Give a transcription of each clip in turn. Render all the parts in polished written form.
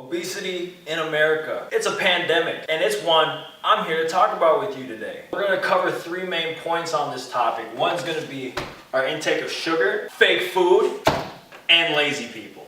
Obesity in America. It's a pandemic, and it's one I'm here to talk about with you today. We're going to cover three main points on this topic. One's going to be our intake of sugar, fake food, and lazy people.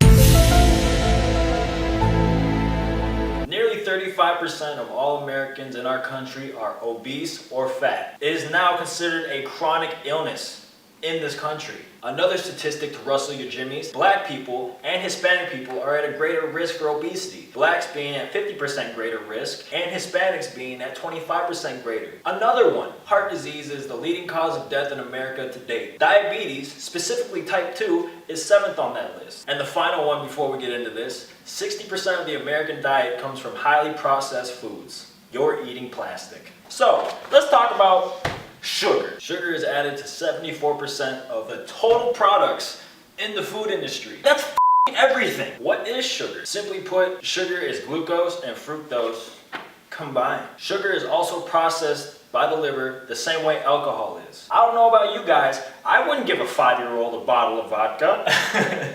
Nearly 35% of all Americans in our country are obese or fat. It is now considered a chronic illness in this country. Another statistic to rustle your jimmies, black people and Hispanic people are at a greater risk for obesity. Blacks being at 50% greater risk and Hispanics being at 25% greater. Another one, heart disease is the leading cause of death in America to date. Diabetes, specifically type 2, is 7th on that list. And the final one before we get into this, 60% of the American diet comes from highly processed foods. You're eating plastic. So, let's talk about sugar. Sugar is added to 74% of the total products in the food industry. That's everything. What is sugar? Simply put, sugar is glucose and fructose combined. Sugar is also processed by the liver the same way alcohol is. I don't know about you guys, I wouldn't give a 5-year-old a bottle of vodka.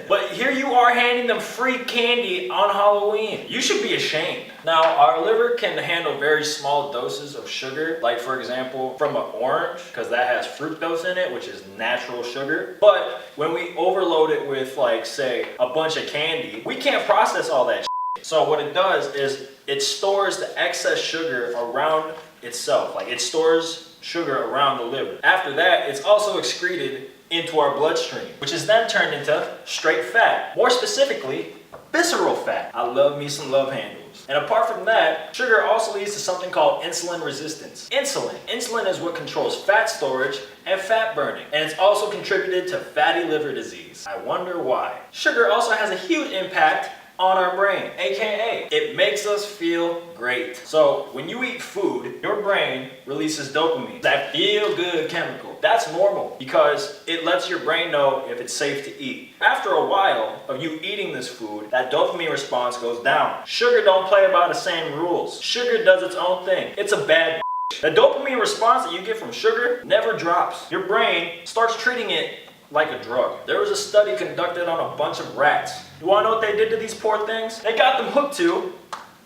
But here you are handing them free candy on Halloween. You should be ashamed. Now, our liver can handle very small doses of sugar, like for example, from an orange, because that has fructose in it, which is natural sugar. But when we overload it with, like, say, a bunch of candy, we can't process all that shit. So what it does is it stores the excess sugar around itself. Like, it stores sugar around the liver. After that, it's also excreted into our bloodstream, which is then turned into straight fat. More specifically, visceral fat. I love me some love handles. And apart from that, sugar also leads to something called insulin resistance. Insulin is what controls fat storage and fat burning. And it's also contributed to fatty liver disease. I wonder why. Sugar also has a huge impact on our brain, aka it makes us feel great. So when you eat food, your brain releases dopamine, that feel good chemical. That's normal because it lets your brain know if it's safe to eat. After a while of you eating this food, that dopamine response goes down. Sugar don't play by the same rules. Sugar does its own thing. It's a bad The dopamine response that you get from sugar never drops. Your brain starts treating it like a drug. There was a study conducted on a bunch of rats. You wanna know what they did to these poor things? They got them hooked to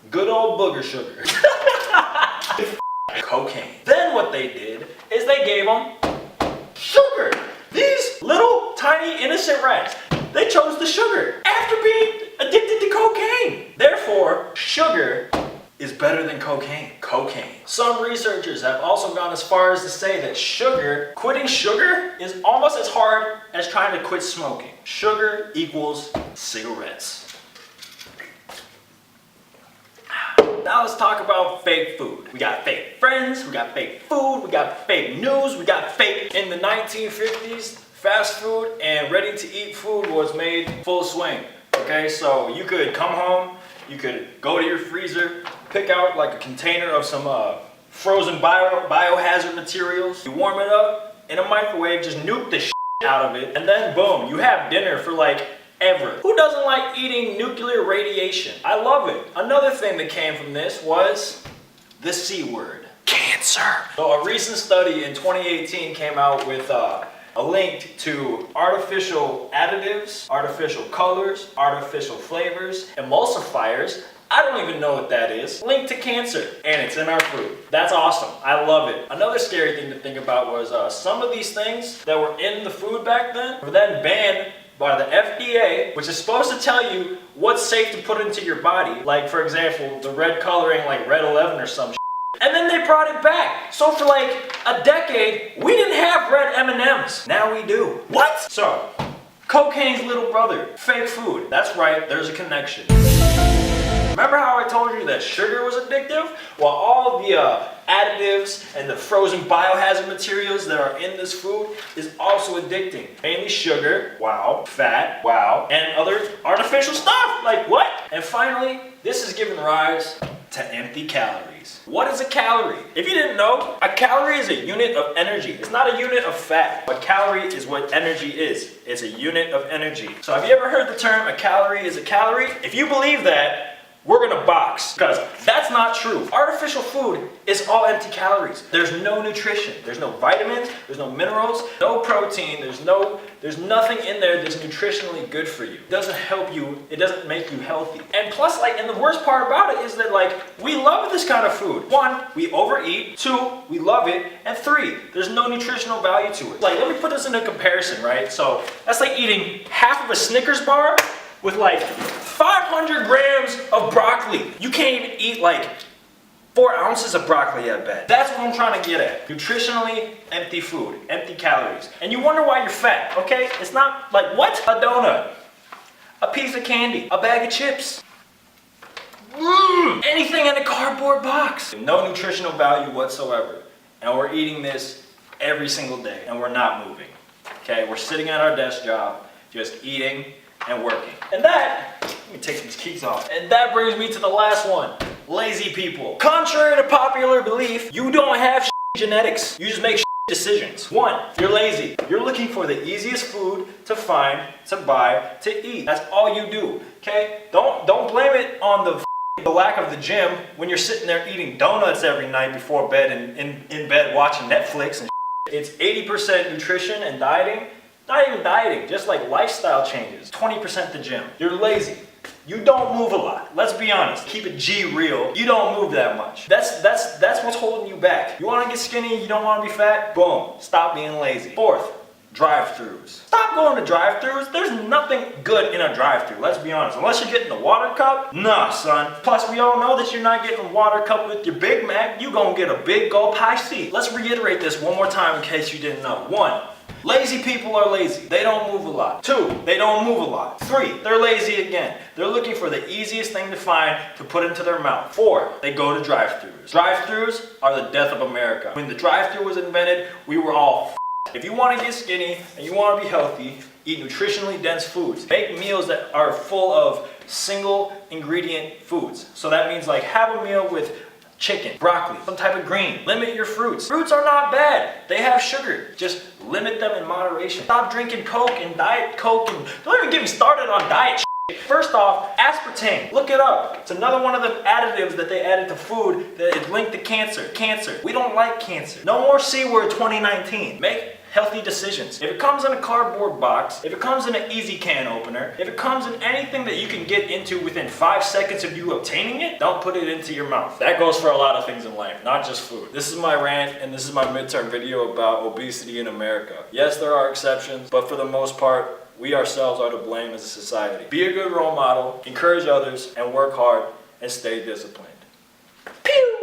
good old booger sugar. Cocaine. Then what they did is they gave them sugar. These little tiny innocent rats, they chose the sugar after being addicted to cocaine. Therefore, sugar is better than cocaine. Some researchers have also gone as far as to say that quitting sugar is almost as hard as trying to quit smoking. Sugar equals cigarettes. Now let's talk about fake food. We got fake friends, we got fake food, we got fake news, we got fake. In the 1950s, fast food and ready-to-eat food was made full swing. Okay, so you could come home, you could go to your freezer, pick out like a container of some frozen biohazard materials. You warm it up in a microwave, just nuke the shit out of it, and then boom, you have dinner for like ever. Who doesn't like eating nuclear radiation? I love it. Another thing that came from this was the C word, cancer. So a recent study in 2018 came out with a link to artificial additives, artificial colors, artificial flavors, emulsifiers. I don't even know what that is. Linked to cancer, and it's in our food. That's awesome. I love it. Another scary thing to think about was some of these things that were in the food back then were then banned by the FDA, which is supposed to tell you what's safe to put into your body. Like, for example, the red coloring, like Red 11 or some shit. And then they brought it back. So for like a decade, we didn't have red M&Ms. Now we do. What? So, cocaine's little brother, fake food. That's right, there's a connection. Remember how I told you that sugar was addictive? Well, all the additives and the frozen biohazard materials that are in this food is also addicting. Mainly sugar, wow, fat, wow, and other artificial stuff, like what? And finally, this has given rise to empty calories. What is a calorie? If you didn't know, a calorie is a unit of energy. It's not a unit of fat. A calorie is what energy is. It's a unit of energy. So have you ever heard the term a calorie is a calorie? If you believe that, we're gonna box, because that's not true. Artificial food is all empty calories. There's no nutrition, there's no vitamins, there's no minerals, no protein, there's nothing in there that's nutritionally good for you. It doesn't help you, it doesn't make you healthy. And plus, like, and the worst part about it is that, like, we love this kind of food. 1, we overeat. 2, we love it. And 3, there's no nutritional value to it. Like, let me put this into comparison, right? So that's like eating half of a Snickers bar with like 500 grams of broccoli. You can't even eat like 4 ounces of broccoli at bed. That's what I'm trying to get at. Nutritionally empty food, empty calories. And you wonder why you're fat, okay? It's not like, what? A donut, a piece of candy, a bag of chips. Anything in a cardboard box. No nutritional value whatsoever. And we're eating this every single day and we're not moving. Okay, we're sitting at our desk job, just eating and working. And that, let me take these keys off. And that brings me to the last one. Lazy people. Contrary to popular belief, you don't have genetics. You just make decisions. 1, you're lazy. You're looking for the easiest food to find, to buy, to eat. That's all you do. Okay? Don't blame it on the lack of the gym when you're sitting there eating donuts every night before bed and in bed watching Netflix and It's 80% nutrition and dieting. Not even dieting, just like lifestyle changes. 20% the gym. You're lazy. You don't move a lot. Let's be honest. Keep it G real. You don't move that much. That's what's holding you back. You want to get skinny, you don't want to be fat? Boom. Stop being lazy. 4th, drive-thrus. Stop going to drive-thrus. There's nothing good in a drive-thru. Let's be honest. Unless you're getting the water cup, nah, son. Plus, we all know that you're not getting a water cup with your Big Mac. You're gonna get a big gulp high C. Let's reiterate this one more time in case you didn't know. 1, lazy people are lazy. They don't move a lot. 2, they don't move a lot. 3, they're lazy again. They're looking for the easiest thing to find to put into their mouth. 4, they go to drive-thrus. Drive-thrus are the death of America. When the drive-thru was invented, we were all If you want to get skinny and you want to be healthy, eat nutritionally dense foods. Make meals that are full of single ingredient foods. So that means like have a meal with chicken, broccoli, some type of green. Limit your fruits. Fruits are not bad. They have sugar. Just limit them in moderation. Stop drinking Coke and Diet Coke and don't even get me started on diet shit. First off, aspartame. Look it up. It's another one of the additives that they added to food that is linked to cancer. Cancer. We don't like cancer. No more C word 2019. Make healthy decisions. If it comes in a cardboard box, if it comes in an easy can opener, if it comes in anything that you can get into within 5 seconds of you obtaining it, don't put it into your mouth. That goes for a lot of things in life, not just food. This is my rant and this is my midterm video about obesity in America. Yes, there are exceptions, but for the most part, we ourselves are to blame as a society. Be a good role model, encourage others, and work hard and stay disciplined. Pew!